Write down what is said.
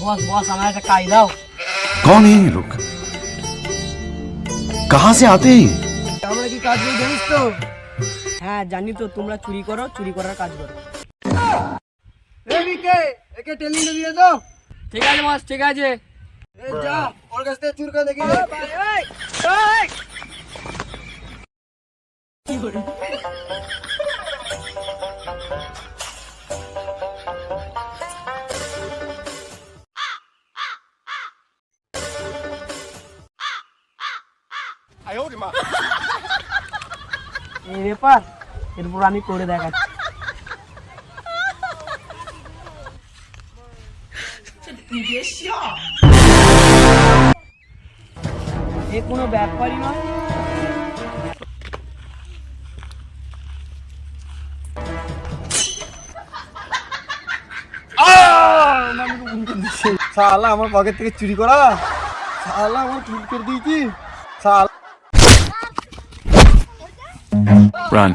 Boss boss हमारे একটা কাজ দাও। कौन है ये लोग? कहाँ से आते हैं? আমরা কি কাজ করি জানিস তো? হ্যাঁ জানি তো, তোমরা চুরি করো, চুরি করার কাজ করো। এই বিকে একে টেলিনে দিয়ে দাও। ঠিক আছে বস, ঠিক আছে। এই যা ওর কাছ থেকে চুরি করে দেখি। এই কি করে? এই ব্যাপার, এরপর আমি করে দেখাচ্ছি। এ কোনো ব্যাপারই নয়। শালা আমার পকেট থেকে চুরি করা, শালা আমার চুরি করে দিয়েছি শালা। Run.